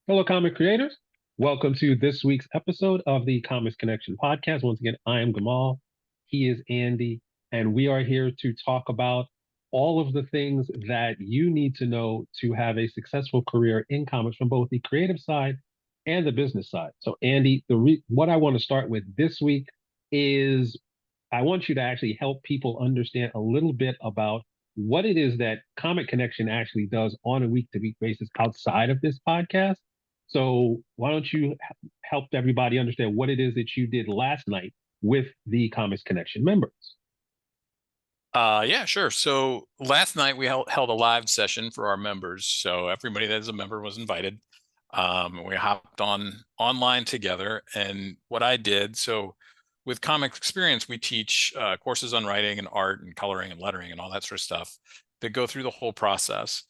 Hello, comic creators. Welcome to this week's episode of the Comics Connection podcast. Once again, I am Gamal. He is Andy, and we are here to talk about all of the things that you need to know to have a successful career in comics from both the creative side and the business side. So, Andy, what I want to start with this week is I want you to actually help people understand a little bit about what it is that Comic Connection actually does on a week to week basis outside of this podcast. So why don't you help everybody understand what it is that you did last night with the Comics Connection members? Yeah, sure. So last night we held a live session for our members. So everybody that is a member was invited. We hopped on online together, and what I did, so with Comic Experience, we teach courses on writing and art and coloring and lettering and all that sort of stuff that go through the whole process.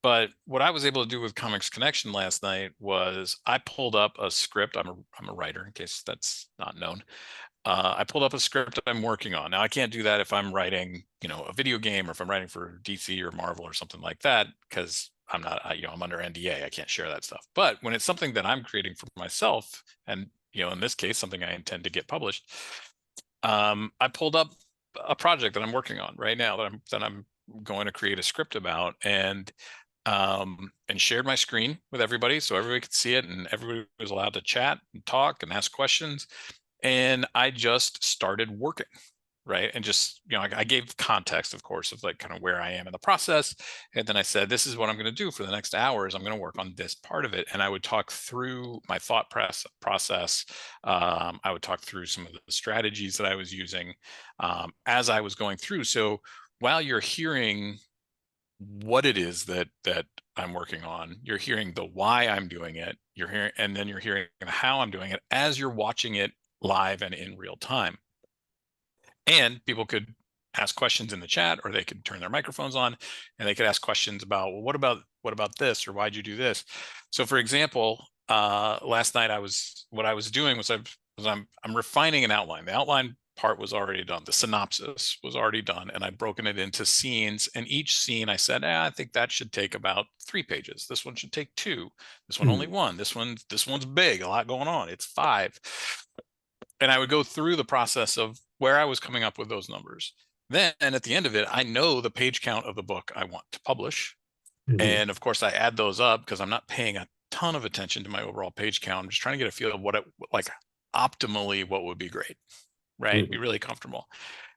But what I was able to do with Comics Connection last night was I pulled up a script. I'm a writer, in case that's not known. I pulled up a script I'm working on. Now I can't do that if I'm writing, a video game, or if I'm writing for DC or Marvel or something like that, because I'm not, I'm under NDA. I can't share that stuff. But when it's something that I'm creating for myself, and in this case, something I intend to get published, I pulled up a project that I'm working on right now that I'm going to create a script about, and shared my screen with everybody so everybody could see it, and everybody was allowed to chat and talk and ask questions. And I just started working, right? And just, I gave context, of course, of like kind of where I am in the process. And then I said, this is what I'm going to do for the next hours. I'm going to work on this part of it. And I would talk through my thought process. I would talk through some of the strategies that I was using as I was going through. So while you're hearing what it is that I'm working on, you're hearing the why I'm doing it, you're hearing, and then you're hearing how I'm doing it as you're watching it live and in real time. And people could ask questions in the chat, or they could turn their microphones on and they could ask questions about, well, what about this, or why'd you do this? So for example, last night what I was doing was I'm refining an outline. The outline part was already done. The synopsis was already done, and I'd broken it into scenes. And each scene I said, I think that should take about 3 pages. This one should take 2. This one only 1. This one's big, a lot going on. It's 5. And I would go through the process of where I was coming up with those numbers. Then at the end of it, I know the page count of the book I want to publish. And of course, I add those up because I'm not paying a ton of attention to my overall page count. I'm just trying to get a feel of like optimally what would be great, right? Be really comfortable.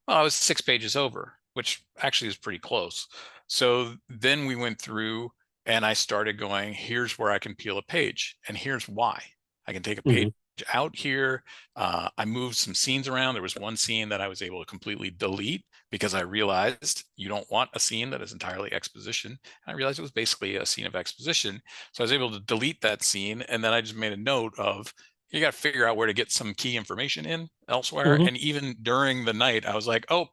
Well, I was 6 pages over, which actually is pretty close. So then we went through and I started going, here's where I can peel a page, and here's why. I can take a page out here. I moved some scenes around. There was one scene that I was able to completely delete because I realized you don't want a scene that is entirely exposition. And I realized it was basically a scene of exposition. So I was able to delete that scene, and then I just made a note of, you got to figure out where to get some key information in elsewhere. And even during the night, I was like, oh,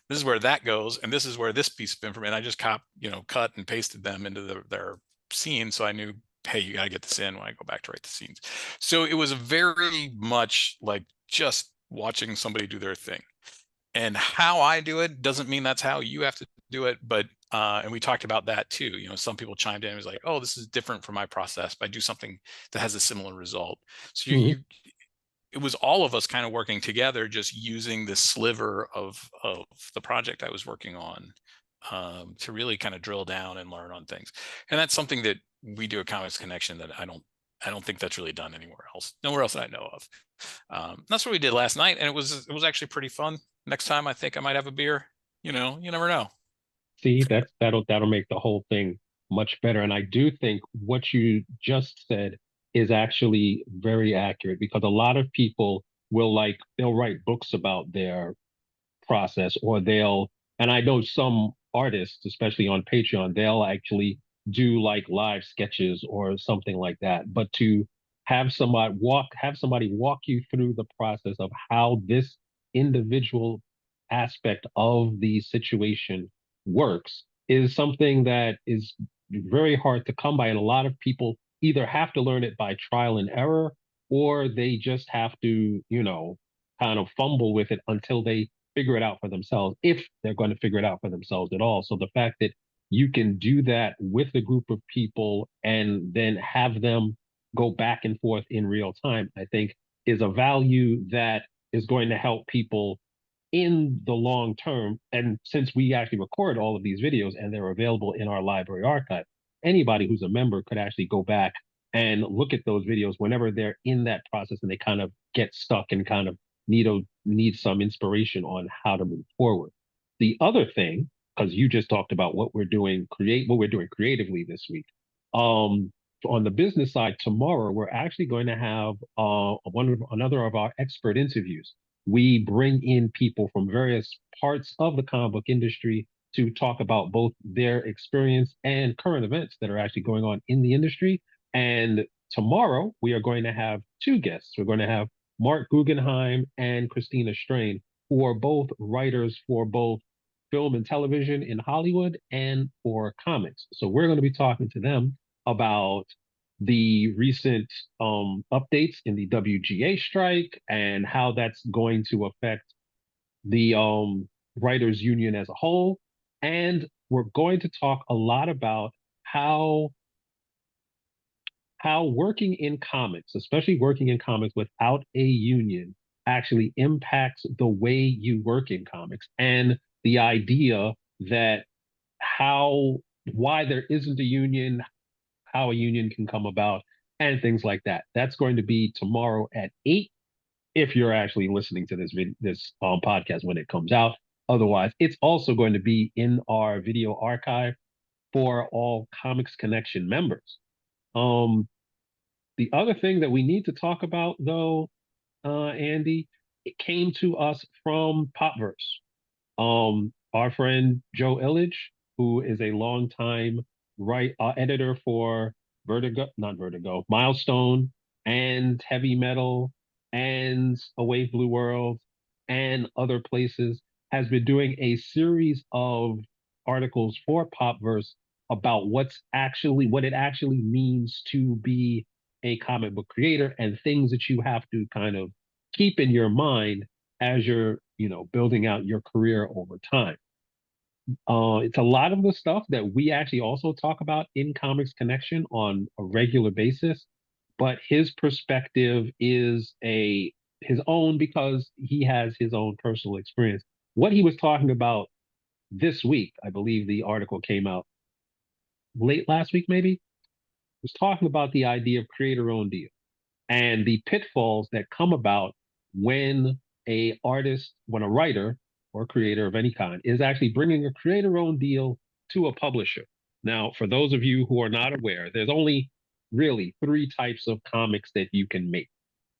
this is where that goes, and this is where this piece of information. I just cut and pasted them into their scene, so I knew, hey, you got to get this in when I go back to write the scenes. So it was very much like just watching somebody do their thing. And how I do it doesn't mean that's how you have to do it, but and we talked about that too. Some people chimed in and was like, oh, this is different from my process, but I do something that has a similar result. So it was all of us kind of working together, just using this sliver of the project I was working on to really kind of drill down and learn on things. And that's something that we do at Comics Connection that I don't think that's really done nowhere else that I know of. That's what we did last night, and it was actually pretty fun. Next time, I think I might have a beer. You never know. See, that'll make the whole thing much better. And I do think what you just said is actually very accurate because a lot of people they'll write books about their process, or and I know some artists, especially on Patreon, they'll actually do like live sketches or something like that. But to have somebody walk you through the process of how this individual aspect of the situation works is something that is very hard to come by. And a lot of people either have to learn it by trial and error, or they just have to, kind of fumble with it until they figure it out for themselves, if they're going to figure it out for themselves at all. So the fact that you can do that with a group of people and then have them go back and forth in real time, I think is a value that is going to help people in the long term. And since we actually record all of these videos and they're available in our library archive, anybody who's a member could actually go back and look at those videos whenever they're in that process and they kind of get stuck and kind of need some inspiration on how to move forward. The other thing, because you just talked about what we're doing creatively this week. Um, on the business side, tomorrow we're actually going to have another of our expert interviews. We bring in people from various parts of the comic book industry to talk about both their experience and current events that are actually going on in the industry. And tomorrow we are going to have two guests. We're going to have Mark Guggenheim and Christina Strain, who are both writers for both film and television in Hollywood and for comics. So we're going to be talking to them about the recent updates in the WGA strike and how that's going to affect the writers union as a whole. And we're going to talk a lot about how working in comics, especially working in comics without a union, actually impacts the way you work in comics and the idea that how why there isn't a union, how a union can come about, and things like that. That's going to be tomorrow at 8 if you're actually listening to this podcast when it comes out. Otherwise, it's also going to be in our video archive for all Comics Connection members. Um, the other thing that we need to talk about, though, Andy, it came to us from Popverse. Our friend Joe Illich, who is a longtime editor for not Vertigo, Milestone, and Heavy Metal, and A Wave Blue World, and other places, has been doing a series of articles for Popverse about what it actually means to be a comic book creator and things that you have to kind of keep in your mind as you're, building out your career over time. It's a lot of the stuff that we actually also talk about in Comics Connection on a regular basis, but his perspective is his own because he has his own personal experience. What he was talking about this week, I believe the article came out late last week, maybe, was talking about the idea of creator-owned deal and the pitfalls that come about when when a writer or creator of any kind is actually bringing a creator-owned deal to a publisher. Now, for those of you who are not aware, there's only really three types of comics that you can make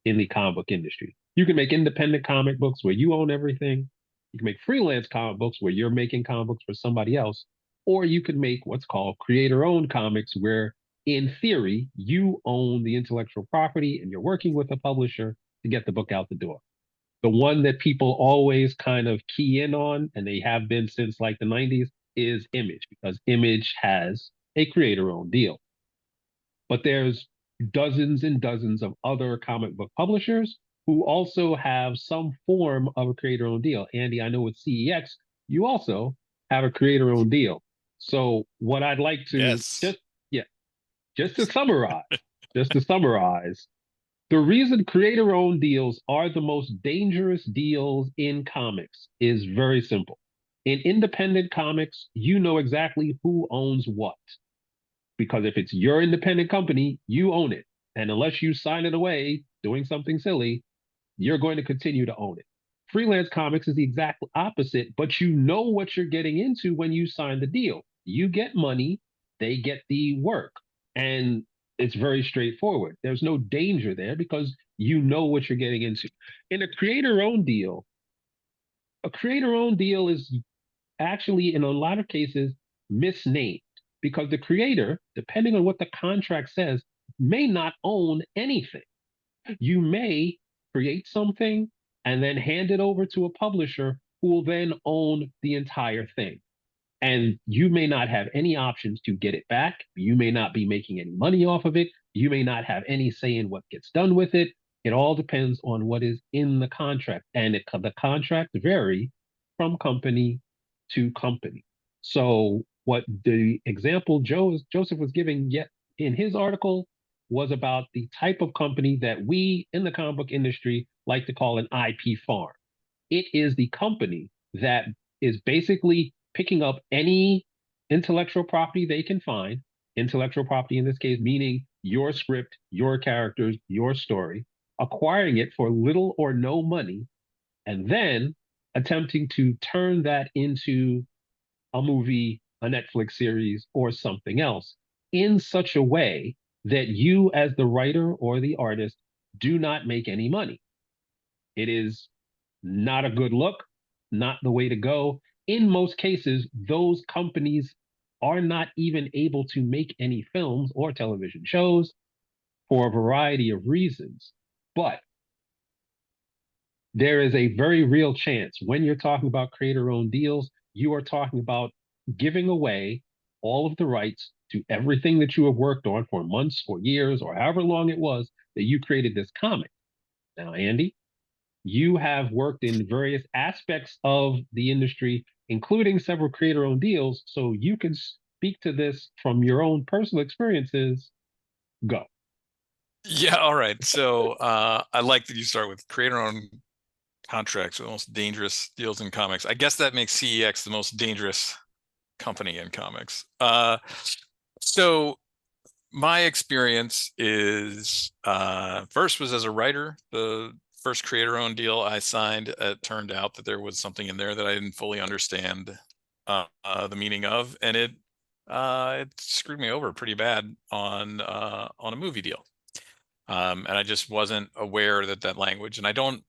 in the comic book industry. You can make independent comic books where you own everything. You can make freelance comic books where you're making comic books for somebody else, or you can make what's called creator-owned comics where in theory, you own the intellectual property and you're working with a publisher to get the book out the door. The one that people always kind of key in on, and they have been since like the 90s, is Image, because Image has a creator owned deal. But there's dozens and dozens of other comic book publishers who also have some form of a creator owned deal. Andy, I know with CEX, you also have a creator owned deal. So what I'd like to Yes. yeah, just to summarize, just to summarize, the reason creator owned deals are the most dangerous deals in comics is very simple. In independent comics, you know exactly who owns what. Because if it's your independent company, you own it. And unless you sign it away doing something silly, you're going to continue to own it. Freelance comics is the exact opposite, but you know what you're getting into when you sign the deal. You get money, they get the work. And it's very straightforward. There's no danger there because you know what you're getting into. In a creator owned deal is actually, in a lot of cases, misnamed because the creator, depending on what the contract says, may not own anything. You may create something and then hand it over to a publisher who will then own the entire thing. And you may not have any options to get it back. You may not be making any money off of it. You may not have any say in what gets done with it. It all depends on what is in the contract. And the contracts vary from company to company. So What the example Joseph was giving yet in his article was about the type of company that we in the comic book industry like to call an IP farm. It is the company that is basically picking up any intellectual property they can find, intellectual property in this case, meaning your script, your characters, your story, acquiring it for little or no money, and then attempting to turn that into a movie, a Netflix series, or something else in such a way that you, as the writer or the artist, do not make any money. It is not a good look, not the way to go. In most cases, those companies are not even able to make any films or television shows for a variety of reasons. But there is a very real chance when you're talking about creator owned deals, you are talking about giving away all of the rights to everything that you have worked on for months or years or however long it was that you created this comic. Now, Andy, you have worked in various aspects of the industry, including several creator owned deals. So you can speak to this from your own personal experiences. Go. Yeah, all right. So I like that you start with creator-owned contracts, the most dangerous deals in comics. I guess that makes CEX the most dangerous company in comics. So my experience is first was as a writer. The first creator-owned deal I signed, it turned out that there was something in there that I didn't fully understand the meaning of, and it screwed me over pretty bad on a movie deal. And I just wasn't aware that that language, and I don't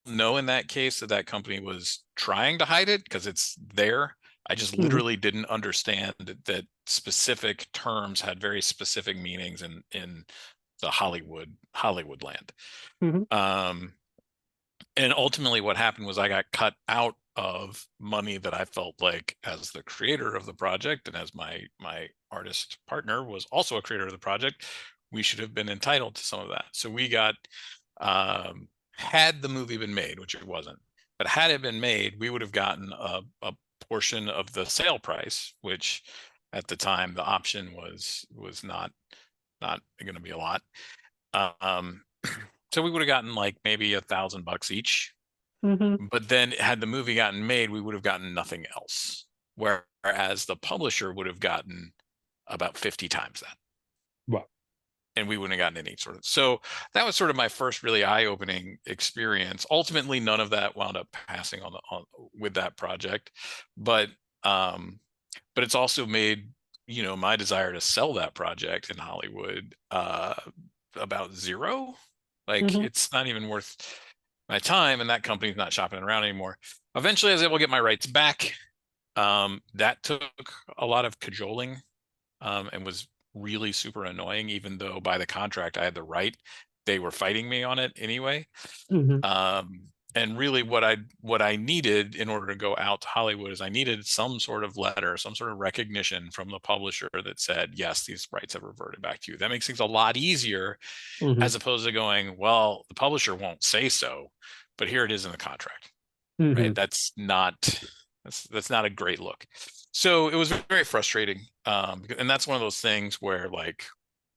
know in that case that that company was trying to hide it because it's there. I just Mm-hmm, literally didn't understand that specific terms had very specific meanings in the Hollywood land. mm-hmm, Um, and ultimately what happened was I got cut out of money that I felt like, as the creator of the project and as my artist partner was also a creator of the project, we should have been entitled to some of that. So we got, had the movie been made, which it wasn't, but had it been made, we would have gotten a portion of the sale price, which at the time the option was not going to be a lot. um so we would have gotten like maybe $1,000 each. mm-hmm. But then had the movie gotten made, we would have gotten nothing else. Whereas the publisher would have gotten about 50 times that. Right. And we wouldn't have gotten any sort of. So that was sort of my first really eye-opening experience. Ultimately, none of that wound up passing on with that project. Um, but it's also made, my desire to sell that project in Hollywood about zero. Like, Mm-hmm, it's not even worth my time, and that company's not shopping around anymore. Eventually I was able to get my rights back. That took a lot of cajoling, and was really super annoying, even though by the contract I had the right. They were fighting me on it anyway. mm-hmm, And really what I needed in order to go out to Hollywood is I needed some sort of letter, some sort of recognition from the publisher that said, yes, these rights have reverted back to you. That makes things a lot easier, mm-hmm, as opposed to going, well, the publisher won't say so, but here it is in the contract, mm-hmm, right? That's not a great look. So it was very frustrating. And that's one of those things where, like,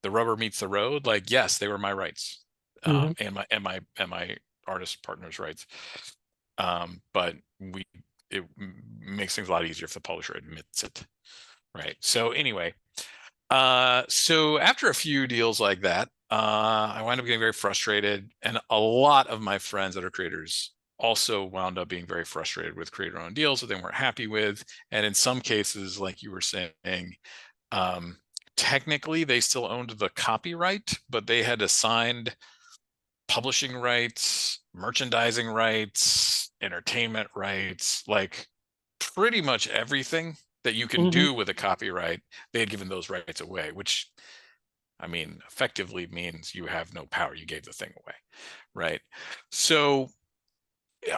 the rubber meets the road. Like, yes, they were my rights, mm-hmm, and my artist partner's rights. But it makes things a lot easier if the publisher admits it, right? So anyway, so after a few deals like that, I wound up getting very frustrated, and a lot of my friends that are creators also wound up being very frustrated with creator-owned deals that they weren't happy with. And in some cases, like you were saying, um, technically they still owned the copyright, but they had assigned publishing rights, merchandising rights, entertainment rights, like pretty much everything that you can mm-hmm, do with a copyright. They had given those rights away, which, I mean, effectively means you have no power. You gave the thing away, right? So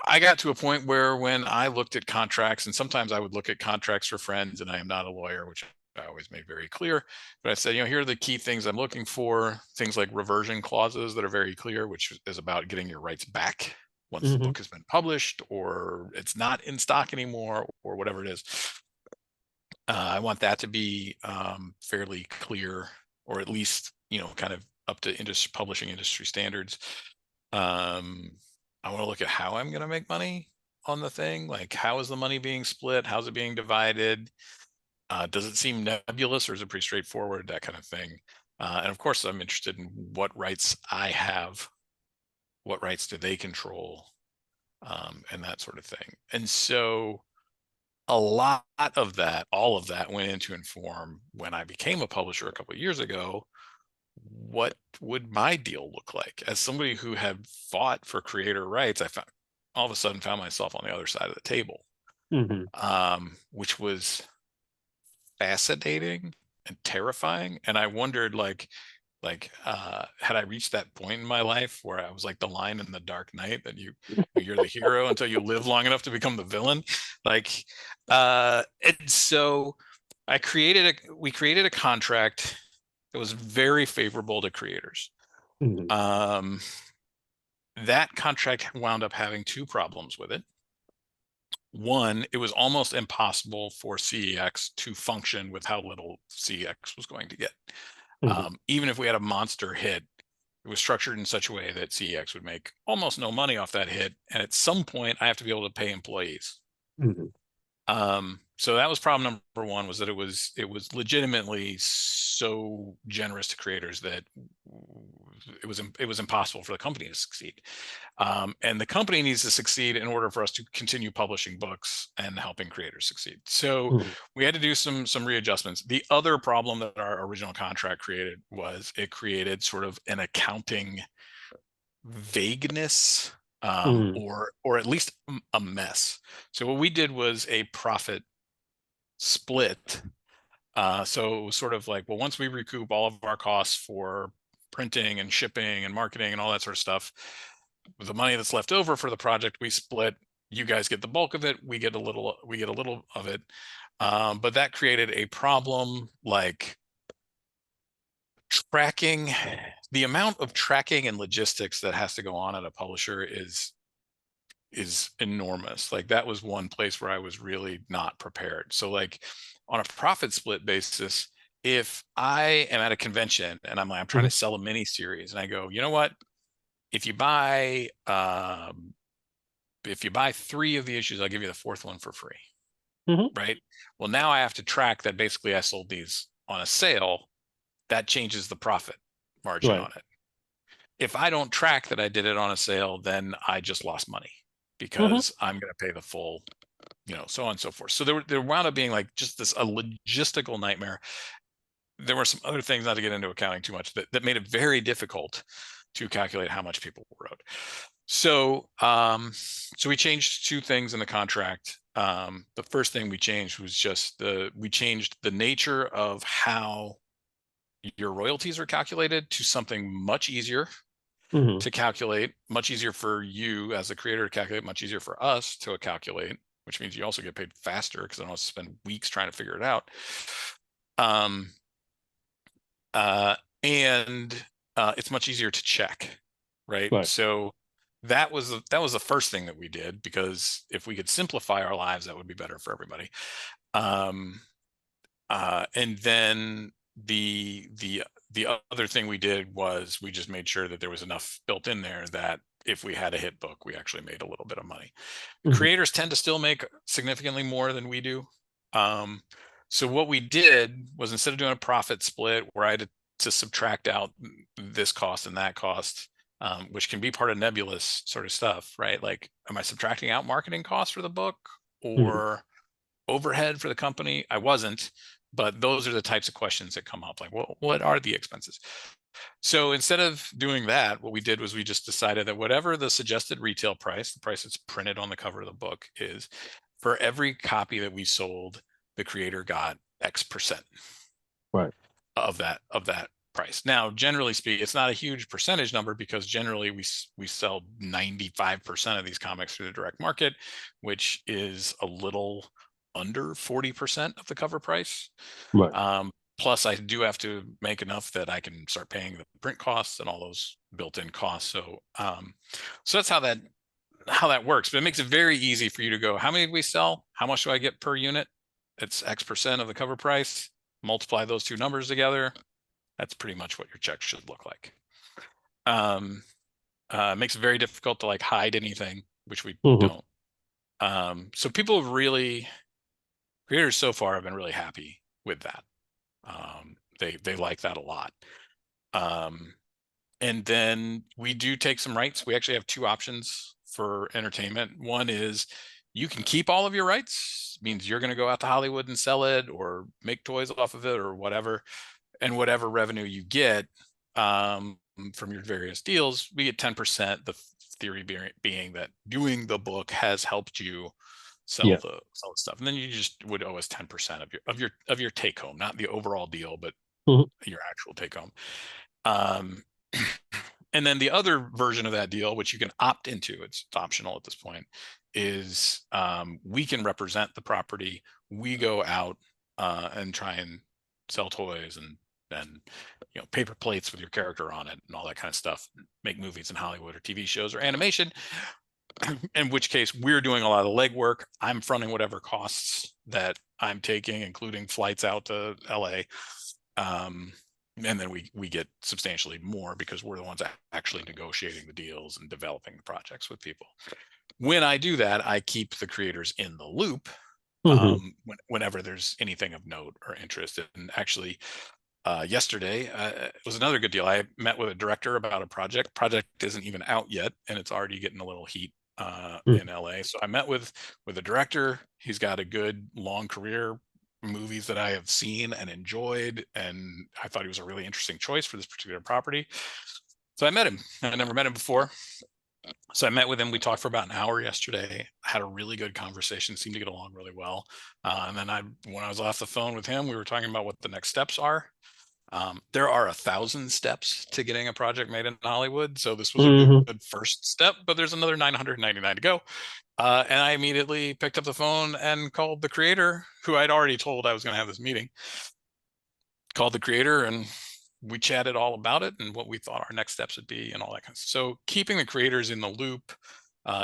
I got to a point where when I looked at contracts, and sometimes I would look at contracts for friends, and I am not a lawyer, which I always made very clear. But I said, here are the key things I'm looking for. Things like reversion clauses that are very clear, which is about getting your rights back once the mm-hmm, book has been published or it's not in stock anymore or whatever it is. I want that to be fairly clear, or at least, kind of up to industry publishing industry standards. Um, I want to look at how I'm going to make money on the thing. Like, how is the money being split? How's it being divided? Does it seem nebulous, or is it pretty straightforward? That kind of thing. And of course, I'm interested in what rights I have. What rights do they control? And that sort of thing. And so a lot of that, all of that went in to inform when I became a publisher a couple of years ago, what would my deal look like? As somebody who had fought for creator rights, I found all of a sudden found myself on the other side of the table, Hmm. which was fascinating and terrifying. And I wondered, had I reached that point in my life where I was like the line in the Dark Knight that you're the hero until you live long enough to become the villain. Like, and so we created a contract that was very favorable to creators. Hmm. Um, that contract wound up having two problems with it. One, it was almost impossible for CEX to function with how little CEX was going to get. Hmm. Even if we had a monster hit, it was structured in such a way that CEX would make almost no money off that hit. And at some point, I have to be able to pay employees. Hmm. So that was problem number one, was that it was legitimately so generous to creators that it was impossible for the company to succeed. And the company needs to succeed in order for us to continue publishing books and helping creators succeed. So Hmm. we had to do some readjustments. The other problem that our original contract created was it created sort of an accounting vagueness, Hmm. or at least a mess. So what we did was a profit split. So it was sort of like, well, once we recoup all of our costs for printing and shipping and marketing and all that sort of stuff, the money that's left over for the project, we split. You guys get the bulk of it. We get a little of it. But that created a problem, like tracking. The amount of tracking and logistics that has to go on at a publisher is enormous. Like, that was one place where I was really not prepared. So, like, on a profit split basis, if I am at a convention and I'm trying Hmm. to sell a mini series, and I go, you know what, if you buy three of the issues, I'll give you the fourth one for free, Hmm. right? Well, now I have to track that basically I sold these on a sale. That changes the profit margin Right. on it. If I don't track that I did it on a sale, then I just lost money, Hmm. because I'm going to pay the full, so on and so forth. So there wound up being like just a logistical nightmare. There were some other things, not to get into accounting too much, that made it very difficult to calculate how much people wrote. So we changed two things in the contract. The first thing we changed was we changed the nature of how your royalties are calculated to something much easier Hmm. to calculate, much easier for you as a creator to calculate, much easier for us to calculate, which means you also get paid faster because I don't have to spend weeks trying to figure it out. Um, uh, and It's much easier to check, right? Right. So that was the first thing that we did, because if we could simplify our lives, that would be better for everybody. Um, and then the other thing we did was we just made sure that there was enough built in there that if we had a hit book, we actually made a little bit of money. Hmm. Creators tend to still make significantly more than we do. Um, so what we did was, instead of doing a profit split where I had to subtract out this cost and that cost, which can be part of nebulous sort of stuff, right? Like, am I subtracting out marketing costs for the book Hmm. or overhead for the company? I wasn't, but those are the types of questions that come up. Like, well, what are the expenses? So instead of doing that, what we did was we just decided that whatever the suggested retail price, the price that's printed on the cover of the book, is, for every copy that we sold, the creator got X% Right. of that price. Now, generally speaking, it's not a huge percentage number, because generally we sell 95% of these comics through the direct market, which is a little under 40% of the cover price. Right. Plus, I do have to make enough that I can start paying the print costs and all those built-in costs. So that's how that works. But it makes it very easy for you to go, how many did we sell? How much do I get per unit? it's X% of the cover price, multiply those two numbers together. That's pretty much what your check should look like. Makes it very difficult to like hide anything, which we Hmm. don't. So people really, creators so far have been really happy with that. They like that a lot. And then we do take some rights. We actually have two options for entertainment. One is you can keep all of your rights, means you're going to go out to Hollywood and sell it or make toys off of it or whatever. And whatever revenue you get from your various deals, we get 10%. The theory being that doing the book has helped you sell Yeah. the stuff, and then you just would owe us 10% of your take home, not the overall deal, but Hmm. your actual take home. And then the other version of that deal, which you can opt into, it's optional at this point, is we can represent the property. We go out and try and sell toys and paper plates with your character on it and all that kind of stuff. Make movies in Hollywood or TV shows or animation. In which case, we're doing a lot of the legwork. I'm fronting whatever costs that I'm taking, including flights out to LA. And then we get substantially more because we're the ones actually negotiating the deals and developing the projects with people. When I do that, I keep the creators in the loop Hmm. whenever there's anything of note or interest. And actually, yesterday it was another good deal. I met with a director about a project. Project isn't even out yet, and it's already getting a little heat in LA. So I met with a director. He's got a good long career, movies that I have seen and enjoyed, and I thought he was a really interesting choice for this particular property. So I met him. I never met him before. So I met with him. We talked for about an hour yesterday. Had a really good conversation. Seemed to get along really well. And then when I was off the phone with him, we were talking about what the next steps are. There are 1,000 steps to getting a project made in Hollywood. So this was a Hmm. good first step, but there's another 999 to go. And I immediately picked up the phone and called the creator, who I'd already told I was going to have this meeting. Called the creator and we chatted all about it and what we thought our next steps would be and all that kind of stuff. So keeping the creators in the loop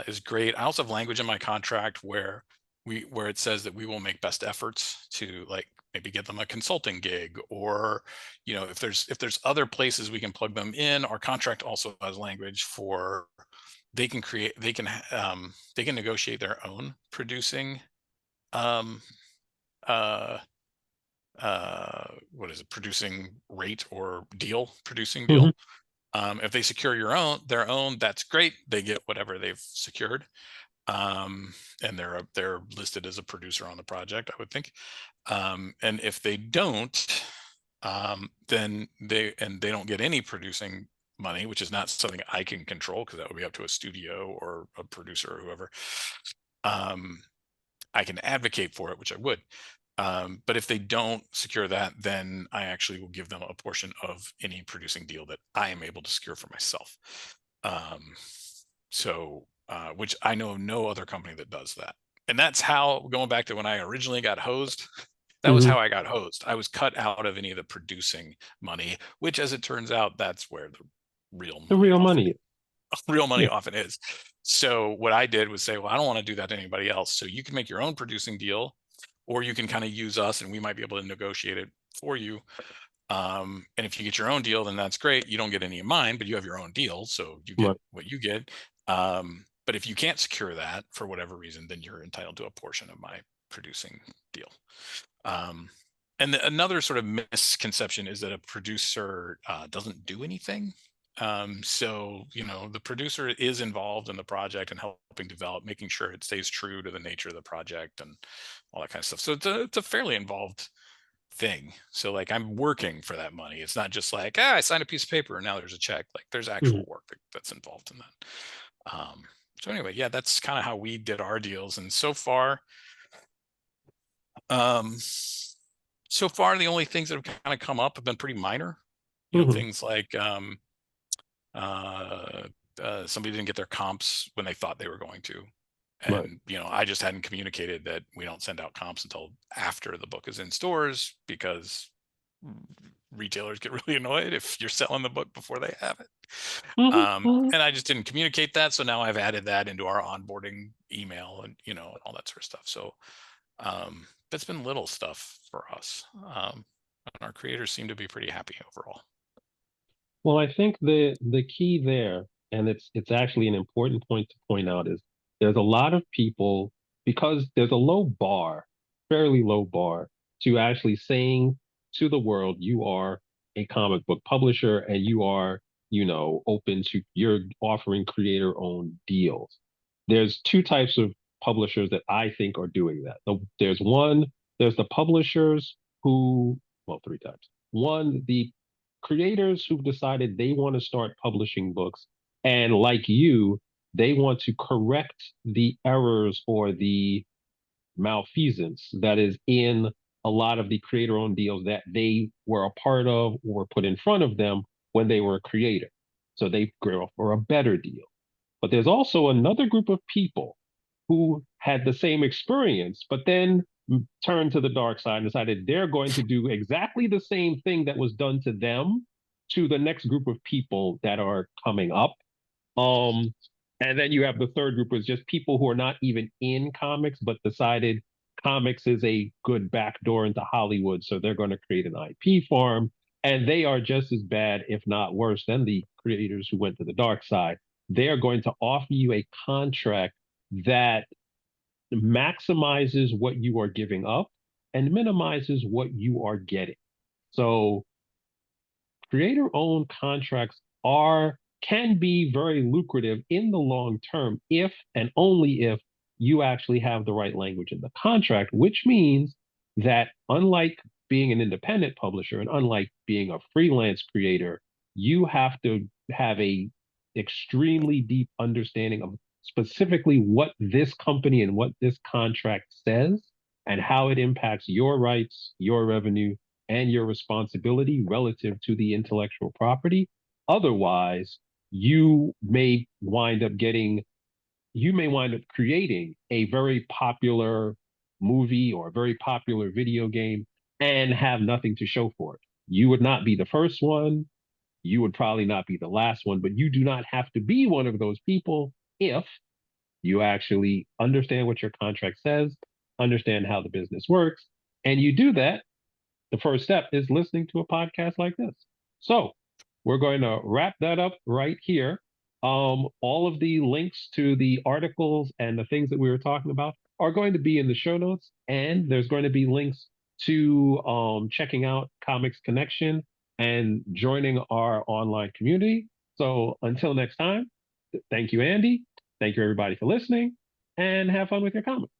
is great. I also have language in my contract where it says that we will make best efforts to like maybe get them a consulting gig, or if there's other places we can plug them in. Our contract also has language for they can negotiate their own producing um uh what is it, producing rate or producing Hmm. deal. If they secure their own, that's great. They get whatever they've secured. And they're listed as a producer on the project, I would think. And if they don't, then they don't get any producing money, which is not something I can control because that would be up to a studio or a producer or whoever. I can advocate for it, which I would. But if they don't secure that, then I actually will give them a portion of any producing deal that I am able to secure for myself. Um, which I know no other company that does that. And that's how, going back to when I originally got hosed, that was Hmm. how I got hosed. I was cut out of any of the producing money, which, as it turns out, that's where the real The money real often money. real money Yeah. often is. So what I did was say, well, I don't want to do that to anybody else. So you can make your own producing deal, or you can kind of use us and we might be able to negotiate it for you. And if you get your own deal, then that's great. You don't get any of mine, but you have your own deal. So you get Right. what you get. But if you can't secure that for whatever reason, then you're entitled to a portion of my producing deal. And another sort of misconception is that a producer doesn't do anything. So, the producer is involved in the project and helping develop, making sure it stays true to the nature of the project and all that kind of stuff. So it's a fairly involved thing. So like I'm working for that money. It's not just like, I signed a piece of paper and now there's a check. Like there's Hmm. actual work that's involved in that. So anyway, yeah, that's kind of how we did our deals. And um, so far the only things that have kind of come up have been pretty minor. Hmm. Things like uh, somebody didn't get their comps when they thought they were going to. Right. And, I just hadn't communicated that we don't send out comps until after the book is in stores because retailers get really annoyed if you're selling the book before they have it. Hmm. And I just didn't communicate that. So now I've added that into our onboarding email and, and all that sort of stuff. So, That's been little stuff for us. And our creators seem to be pretty happy overall. Well, I think the key there, and it's actually an important point to point out, is there's a lot of people because there's a low bar, fairly low bar, to actually saying to the world you are a comic book publisher and you are, open to you're offering creator-owned deals. There's two types of publishers that I think are doing that. There's the publishers who, well, three types. One, the creators who've decided they want to start publishing books. And like you, they want to correct the errors or the malfeasance that is in a lot of the creator owned deals that they were a part of or put in front of them when they were a creator. So they go for a better deal. But there's also another group of people who had the same experience, but then turned to the dark side and decided they're going to do exactly the same thing that was done to them to the next group of people that are coming up. Um, and then you have the third group is just people who are not even in comics, but decided comics is a good backdoor into Hollywood. So they're going to create an IP farm. And they are just as bad, if not worse, than the creators who went to the dark side. They are going to offer you a contract that maximizes what you are giving up and minimizes what you are getting. So creator owned contracts are can be very lucrative in the long term if and only if you actually have the right language in the contract, which means that unlike being an independent publisher and unlike being a freelance creator, you have to have a extremely deep understanding of specifically what this company and what this contract says and how it impacts your rights, your revenue, and your responsibility relative to the intellectual property. Otherwise, you may wind up getting, you may wind up creating a very popular movie or a very popular video game and have nothing to show for it. You would not be the first one. You would probably not be the last one, but you do not have to be one of those people if you actually understand what your contract says, understand how the business works, and you do that. The first step is listening to a podcast like this. So we're going to wrap that up right here. All of the links to the articles and the things that we were talking about are going to be in the show notes, and there's going to be links to checking out Comics Connection and joining our online community. So until next time, thank you, Andy. Thank you, everybody, for listening, and have fun with your comics.